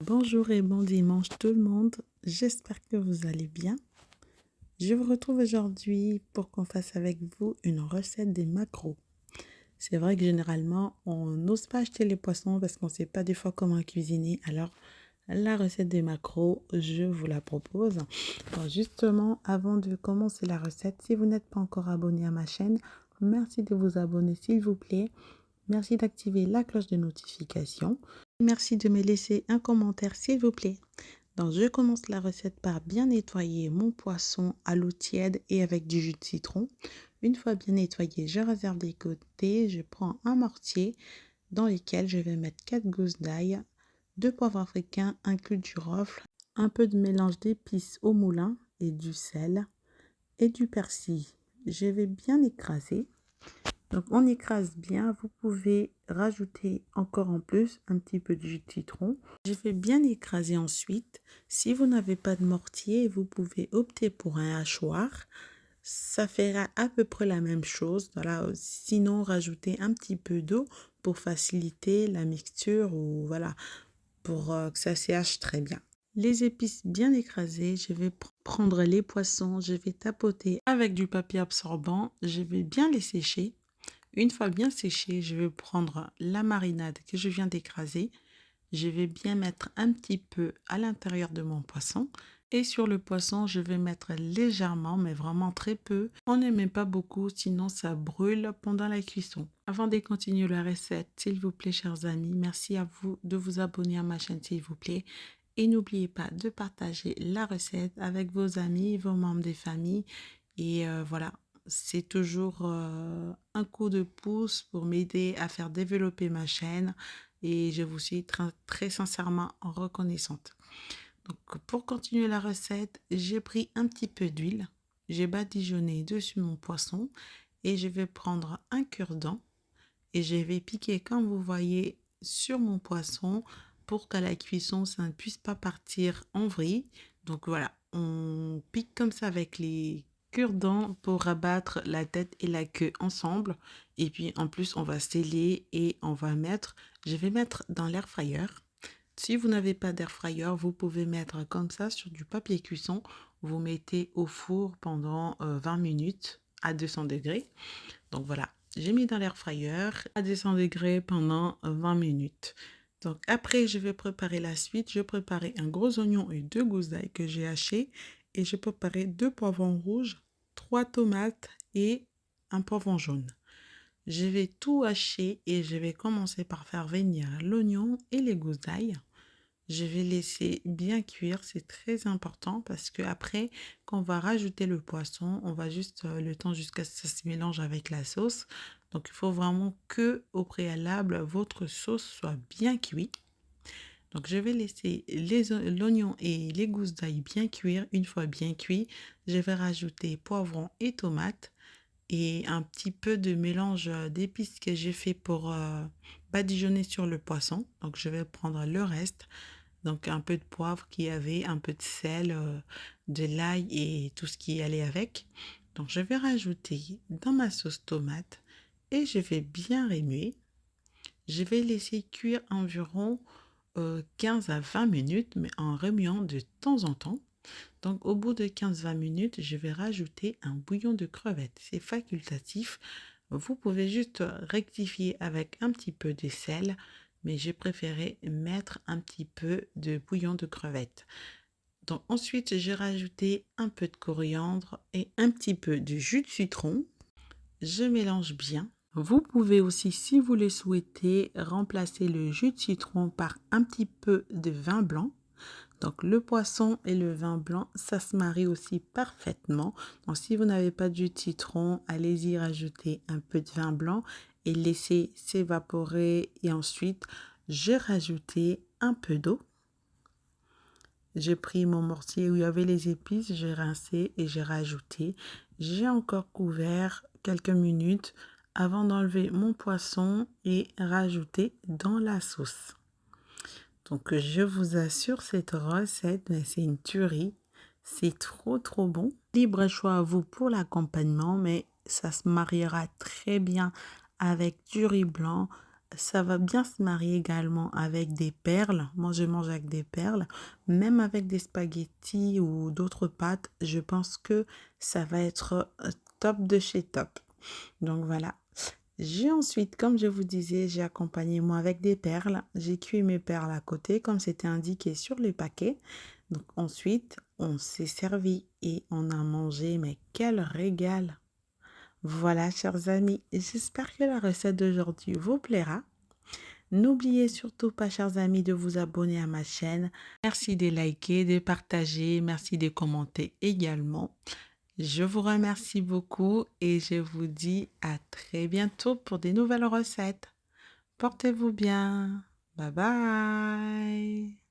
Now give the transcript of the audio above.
Bonjour et bon dimanche tout le monde, j'espère que vous allez bien. Je vous retrouve aujourd'hui pour qu'on fasse avec vous une recette des maquereaux. C'est vrai que généralement on n'ose pas acheter les poissons parce qu'on ne sait pas des fois comment cuisiner. Alors la recette des maquereaux, je vous la propose. Alors justement, avant de commencer la recette, si vous n'êtes pas encore abonné à ma chaîne, merci de vous abonner s'il vous plaît. Merci d'activer la cloche de notification. Merci de me laisser un commentaire s'il vous plaît. Donc je commence la recette par bien nettoyer mon poisson à l'eau tiède et avec du jus de citron. Une fois bien nettoyé, je réserve des côtés. Je prends un mortier dans lequel je vais mettre 4 gousses d'ail, 2 poivres africains, un clou de girofle, un peu de mélange d'épices au moulin et du sel et du persil. Je vais bien écraser. Donc on écrase bien, vous pouvez rajouter encore en plus un petit peu de jus de citron. Je vais bien écraser ensuite. Si vous n'avez pas de mortier, vous pouvez opter pour un hachoir. Ça fera à peu près la même chose. Voilà. Sinon, rajoutez un petit peu d'eau pour faciliter la mixture ou voilà, pour que ça se hache très bien. Les épices bien écrasées, je vais prendre les poissons, je vais tapoter avec du papier absorbant, je vais bien les sécher. Une fois bien séché, je vais prendre la marinade que je viens d'écraser. Je vais bien mettre un petit peu à l'intérieur de mon poisson. Et sur le poisson, je vais mettre légèrement, mais vraiment très peu. On ne met pas beaucoup, sinon ça brûle pendant la cuisson. Avant de continuer la recette, s'il vous plaît, chers amis, merci à vous de vous abonner à ma chaîne, s'il vous plaît. Et n'oubliez pas de partager la recette avec vos amis, vos membres des familles. Et voilà, c'est toujours un coup de pouce pour m'aider à faire développer ma chaîne et je vous suis très sincèrement reconnaissante. Donc pour continuer la recette, j'ai pris un petit peu d'huile, j'ai badigeonné dessus mon poisson et je vais prendre un cure-dent et je vais piquer comme vous voyez sur mon poisson pour qu'à la cuisson ça ne puisse pas partir en vrille. Donc voilà, on pique comme ça avec les cure-dents pour rabattre la tête et la queue ensemble. Et puis en plus on va sceller et je vais mettre dans l'air fryer. Si vous n'avez pas d'air fryer, vous pouvez mettre comme ça sur du papier cuisson. Vous mettez au four pendant 20 minutes à 200 degrés. Donc voilà, j'ai mis dans l'air fryer à 200 degrés pendant 20 minutes. Donc après, je vais préparer la suite. Je préparais un gros oignon et 2 gousses d'ail que j'ai hachées. Et je préparais 2 poivrons rouges, 3 tomates et un poivron jaune. Je vais tout hacher et je vais commencer par faire venir l'oignon et les gousses d'ail. Je vais laisser bien cuire, c'est très important parce que après, quand on va rajouter le poisson, on va juste le temps jusqu'à ce que ça se mélange avec la sauce. Donc, il faut vraiment que au préalable, votre sauce soit bien cuite. Donc, je vais laisser l'oignon et les gousses d'ail bien cuire. Une fois bien cuit, je vais rajouter poivron et tomates et un petit peu de mélange d'épices que j'ai fait pour badigeonner sur le poisson. Donc, je vais prendre le reste. Donc un peu de poivre qu'il y avait, un peu de sel, de l'ail et tout ce qui allait avec. Donc je vais rajouter dans ma sauce tomate et je vais bien remuer. Je vais laisser cuire environ 15 à 20 minutes, mais en remuant de temps en temps. Donc au bout de 15-20 minutes, je vais rajouter un bouillon de crevettes. C'est facultatif. Vous pouvez juste rectifier avec un petit peu de sel, mais j'ai préféré mettre un petit peu de bouillon de crevettes. Donc ensuite, j'ai rajouté un peu de coriandre et un petit peu de jus de citron. Je mélange bien. Vous pouvez aussi, si vous le souhaitez, remplacer le jus de citron par un petit peu de vin blanc. Donc le poisson et le vin blanc, ça se marie aussi parfaitement. Donc si vous n'avez pas de jus de citron, allez-y rajouter un peu de vin blanc et laissez s'évaporer. Et ensuite, j'ai rajouté un peu d'eau. J'ai pris mon mortier où il y avait les épices, j'ai rincé et j'ai rajouté. J'ai encore couvert quelques minutes avant d'enlever mon poisson et rajouter dans la sauce. Donc, je vous assure, cette recette, c'est une tuerie. C'est trop bon. Libre choix à vous pour l'accompagnement, mais ça se mariera très bien avec du riz blanc, ça va bien se marier également avec des perles. Moi, je mange avec des perles, même avec des spaghettis ou d'autres pâtes. Je pense que ça va être top de chez top. Donc voilà. J'ai ensuite, comme je vous disais, j'ai accompagné moi avec des perles. J'ai cuit mes perles à côté, comme c'était indiqué sur le paquet. Donc ensuite, on s'est servi et on a mangé, mais quel régal! Voilà, chers amis, j'espère que la recette d'aujourd'hui vous plaira. N'oubliez surtout pas, chers amis, de vous abonner à ma chaîne. Merci de liker, de partager, merci de commenter également. Je vous remercie beaucoup et je vous dis à très bientôt pour des nouvelles recettes. Portez-vous bien. Bye bye.